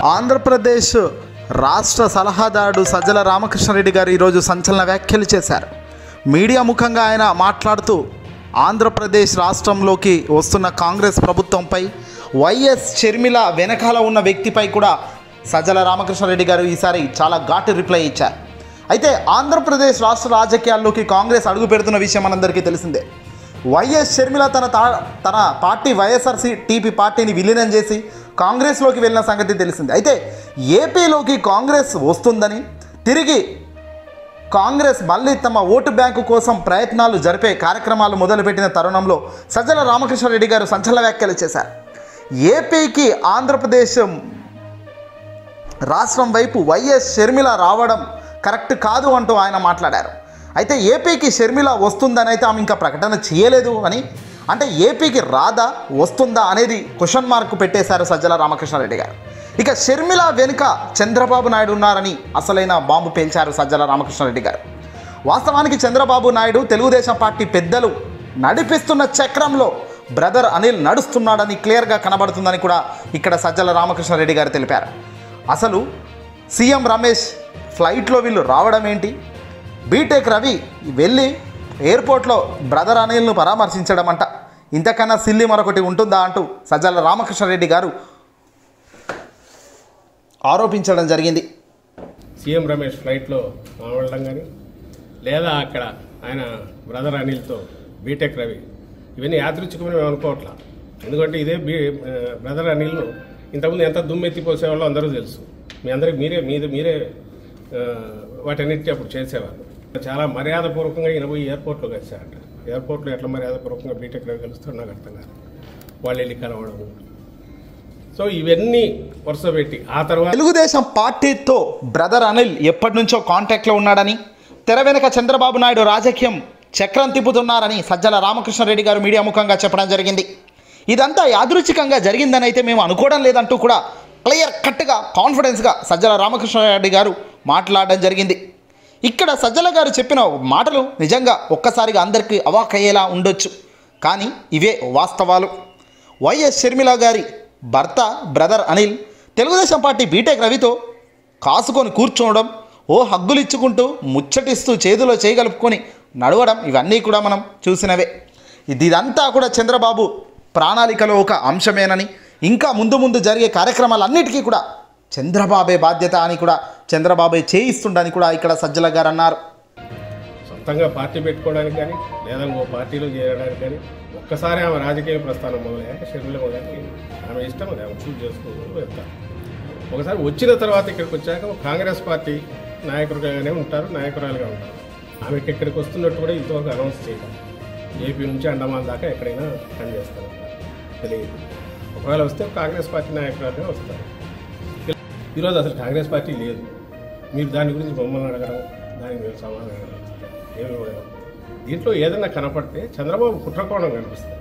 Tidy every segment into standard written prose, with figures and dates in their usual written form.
ఆంధ్రప్రదేశ్ రాష్ట్ర సలహాదారుడు సజ్జల రామకృష్ణారెడ్డి గారు ఈరోజు సంచలన వ్యాఖ్యలు చేశారు. మీడియా ముఖంగా ఆయన మాట్లాడుతూ ఆంధ్రప్రదేశ్ రాష్ట్రంలోకి వస్తున్న కాంగ్రెస్ ప్రభుత్వంపై వైఎస్ షర్మిల వెనకాల ఉన్న వ్యక్తిపై కూడా సజ్జల రామకృష్ణారెడ్డి గారు ఈసారి చాలా ఘాటు రిప్లై ఇచ్చారు. అయితే ఆంధ్రప్రదేశ్ రాష్ట్ర రాజకీయాల్లోకి కాంగ్రెస్ అడుగు పెడుతున్న విషయం మనందరికీ తెలిసిందే. వైఎస్ షర్మిల తన పార్టీ వైఎస్ఆర్సీపీ పార్టీని విలీనం చేసి కాంగ్రెస్లోకి వెళ్ళిన సంగతి తెలిసిందే. అయితే ఏపీలోకి కాంగ్రెస్ వస్తుందని, తిరిగి కాంగ్రెస్ మళ్ళీ తమ ఓటు బ్యాంకు కోసం ప్రయత్నాలు జరిపే కార్యక్రమాలు మొదలుపెట్టిన తరుణంలో సజ్జల రామకృష్ణారెడ్డి గారు సంచలన వ్యాఖ్యలు చేశారు. ఏపీకి ఆంధ్రప్రదేశ్ రాష్ట్రం వైపు వైఎస్ షర్మిల రావడం కరెక్ట్ కాదు అంటూ ఆయన మాట్లాడారు. అయితే ఏపీకి షర్మిల వస్తుందని అయితే ఆమె ఇంకా ప్రకటన చేయలేదు అని, అంటే ఏపీకి రాదా వస్తుందా అనేది క్వశ్చన్ మార్క్ పెట్టేశారు సజ్జల రామకృష్ణారెడ్డి గారు. ఇక షర్మిల వెనుక చంద్రబాబు నాయుడు ఉన్నారని అసలైన బాంబు పేల్చారు సజ్జల రామకృష్ణారెడ్డి గారు. వాస్తవానికి చంద్రబాబు నాయుడు తెలుగుదేశం పార్టీ పెద్దలు నడిపిస్తున్న చక్రంలో బ్రదర్ అనిల్ నడుస్తున్నాడని క్లియర్గా కనబడుతుందని కూడా ఇక్కడ సజ్జల రామకృష్ణారెడ్డి గారు తెలిపారు. అసలు సీఎం రమేష్ ఫ్లైట్లో వీళ్ళు రావడం ఏంటి, బీటెక్ రవి వెళ్ళి ఎయిర్పోర్ట్లో బ్రదర్ అనిల్ను పరామర్శించడం అంట, ఇంతకన్నా సిల్లి మరొకటి ఉంటుందా అంటూ సజ్జల రామకృష్ణారెడ్డి గారు ఆరోపించడం జరిగింది. సీఎం రమేష్ ఫ్లైట్లో మాట్లాడడం కానీ, లేదా అక్కడ ఆయన బ్రదర్ అనిల్తో బీటెక్ రవి, ఇవన్నీ యాదృచ్ఛికమని మేము అనుకోవట్లా. ఎందుకంటే ఇదే బ్రదర్ అనిల్ను ఇంతకుముందు ఎంత దుమ్మెత్తిపోసేవాళ్ళో అందరూ తెలుసు. మీ అందరికి మీరే వాటన్నిటికీ అప్పుడు చేసేవారు. చాలా మర్యాదపూర్వకంగా ఈయన పోయి ఎయిర్పోర్ట్లో కలిశారంట. ఎయిర్పోర్ట్లో ఎట్లా మర్యాదపూర్వకంగా బీటెక్ రవి కలుస్తారో నాకు అర్థం కాదు. వాళ్ళు వెళ్ళి కలవడం, సో ఇవన్నీ వరుస పెట్టి ఆ తర్వాత తెలుగుదేశం పార్టీతో బ్రదర్ అనిల్ ఎప్పటి నుంచో కాంటాక్ట్లో ఉన్నాడని, తెర వెనుక చంద్రబాబు నాయుడు రాజకీయం చక్రం తిప్పుతున్నారని సజ్జల రామకృష్ణారెడ్డి గారు మీడియా ముఖంగా చెప్పడం జరిగింది. ఇదంతా యాదృచ్ఛికంగా జరిగిందని అయితే మేము అనుకోవడం లేదంటూ కూడా క్లియర్ కట్గా కాన్ఫిడెన్స్గా సజ్జల రామకృష్ణారెడ్డి గారు మాట్లాడడం జరిగింది. ఇక్కడ సజ్జల గారు చెప్పిన మాటలు నిజంగా ఒక్కసారిగా అందరికీ అవాకయ్యేలా ఉండొచ్చు, కానీ ఇవే వాస్తవాలు. వైఎస్ షర్మిల గారి భర్త brother Anil Telugu Desam party BTech రవితో కాసుకొని కూర్చోవడం, ఓ హగ్గులు ఇచ్చుకుంటూ ముచ్చటిస్తూ చేతిలో చేయగలుపుకొని నడవడం, ఇవన్నీ కూడా మనం చూసినవే. ఇదంతా కూడా చంద్రబాబు ప్రణాళికలో ఒక అంశమేనని, ఇంకా ముందు జరిగే కార్యక్రమాలన్నిటికీ కూడా చంద్రబాబే బాధ్యత అని కూడా చంద్రబాబే చేయిస్తుండని కూడా ఇక్కడ సజ్జల గారు అన్నారు. సొంతంగా పార్టీ పెట్టుకోవడానికి కానీ, లేదా ఇంకో పార్టీలో చేరడానికి కానీ, ఒక్కసారి ఆమె రాజకీయ ప్రస్థానం మొదలయ్యాక షర్మిల మొదలైతే ఆమె ఇష్టం, అది ఆమె చూజ్ చేసుకోవడం వెళ్తారు. ఒకసారి వచ్చిన తర్వాత ఇక్కడికి వచ్చాక కాంగ్రెస్ పార్టీ నాయకులుగానే ఉంటారు, నాయకురాలుగా ఉంటారు. ఆమెకి ఇక్కడికి వస్తున్నట్టు కూడా ఇంతవరకు అనౌన్స్ చేయాలి. ఏపీ నుంచి అండమాన్ దాకా ఎక్కడైనా పనిచేస్తారు తెలియదు. ఒకవేళ వస్తే కాంగ్రెస్ పార్టీ నాయకురాలుగా వస్తారు. ఈరోజు అసలు కాంగ్రెస్ పార్టీ లేదు. మీరు దాని గురించి మమ్మల్ని అడగడం, దానికి మేము సమాధానం ఏమి ఇవ్వడం, దీంట్లో ఏదైనా కనపడితే చంద్రబాబు కుట్రకోణం కనిపిస్తుంది.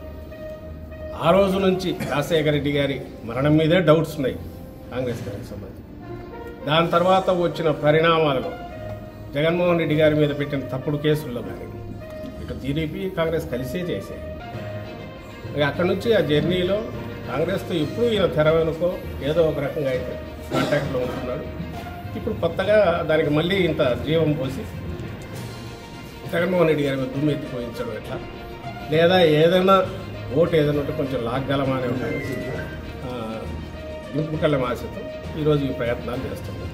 ఆ రోజు నుంచి రాజశేఖర రెడ్డి గారి మరణం మీదే డౌట్స్ ఉన్నాయి కాంగ్రెస్ గారికి సంబంధించి. దాని తర్వాత వచ్చిన పరిణామాలలో జగన్మోహన్ రెడ్డి గారి మీద పెట్టిన తప్పుడు కేసుల్లో కానీ, ఇటు టీడీపీ కాంగ్రెస్ కలిసే చేశాయి. అక్కడి నుంచి ఆ జర్నీలో కాంగ్రెస్తో ఇప్పుడు ఈయన తెర వెనుకో ఏదో ఒక రకంగా అయితే కాంటాక్ట్లో ఉంటున్నాడు. ఇప్పుడు కొత్తగా దానికి మళ్ళీ ఇంత జీవం పోసి జగన్మోహన్ రెడ్డి గారి మీద దుమ్ము ఎత్తిపోయించడం ఎట్లా, లేదా ఏదైనా ఓటు ఏదైనా ఉంటే కొంచెం లాగ్గలమానే ఉంటాయి ఇంపుకళ్ళ ఆశతో ఈరోజు ఈ ప్రయత్నాలు చేస్తున్నారు.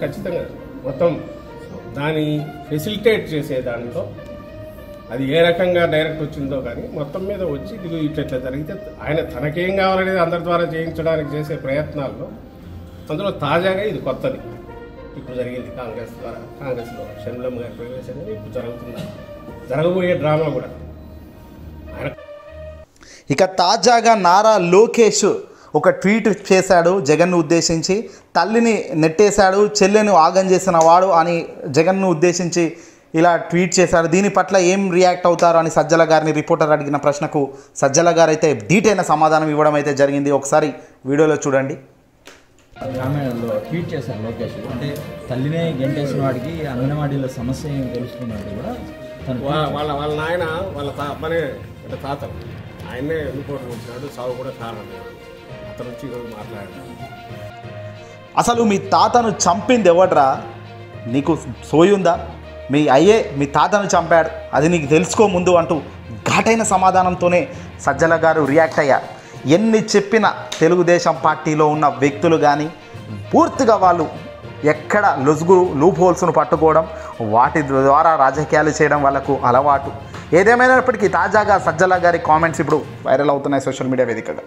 ఖచ్చితంగా మొత్తం దాన్ని ఫెసిలిటేట్ చేసే దాంట్లో అది ఏ రకంగా డైరెక్ట్ వచ్చిందో కానీ మొత్తం మీద వచ్చి ఇది ఇట్లా జరిగితే ఆయన తనకేం కావాలనేది అందరి ద్వారా చేయించడానికి చేసే ప్రయత్నాల్లో అందులో తాజాగా ఇది కొత్తది ఇప్పుడు జరిగింది. కాంగ్రెస్లో షర్మిలమ్మ గారి ప్రవేశం అనేది ఇప్పుడు జరుగుతుంది, జరగబోయే డ్రామా కూడా. ఇక తాజాగా నారా లోకేష్ ఒక ట్వీట్ చేశాడు జగన్ను ఉద్దేశించి. తల్లిని నెట్టేశాడు, చెల్లెను ఆగం చేసిన వాడు అని జగన్ను ఉద్దేశించి ఇలా ట్వీట్ చేశారు. దీని పట్ల ఏం రియాక్ట్ అవుతారు అని సజ్జల గారిని రిపోర్టర్ అడిగిన ప్రశ్నకు సజ్జల గారు అయితే ధీటైన సమాధానం ఇవ్వడం అయితే జరిగింది. ఒకసారి వీడియోలో చూడండి. ట్వీట్ చేశారు లోకేష్, అంటే తల్లినే గెంటేసిన వాడికి అంగన్వాడీలో సమస్య ఏం తెలుసుకున్నట్టు కూడా వాళ్ళ నాయన వాళ్ళ అమ్మనే తాత ఆయనే ఎన్నుకోవడం వచ్చినాడు, సాగు కూడా కారణన్నాడు. అతను వచ్చి ఈరోజు మాట్లాడాడు. అసలు మీ తాతను చంపింది ఎవడ్రా? నీకు సోయుందా? మీ తాతను చంపాడు, అది నీకు తెలుసుకో ముందు అంటూ ఘాటైన సమాధానంతోనే సజ్జల గారు రియాక్ట్ అయ్యారు. ఎన్ని చెప్పినా తెలుగుదేశం పార్టీలో ఉన్న వ్యక్తులు కానీ పూర్తిగా వాళ్ళు ఎక్కడ లూప్ హోల్స్ను పట్టుకోవడం, వాటి ద్వారా రాజకీయాలు చేయడం వాళ్ళకు అలవాటు. ఏదేమైనప్పటికీ తాజాగా సజ్జల గారి కామెంట్స్ ఇప్పుడు వైరల్ అవుతున్నాయి సోషల్ మీడియా వేదికగా.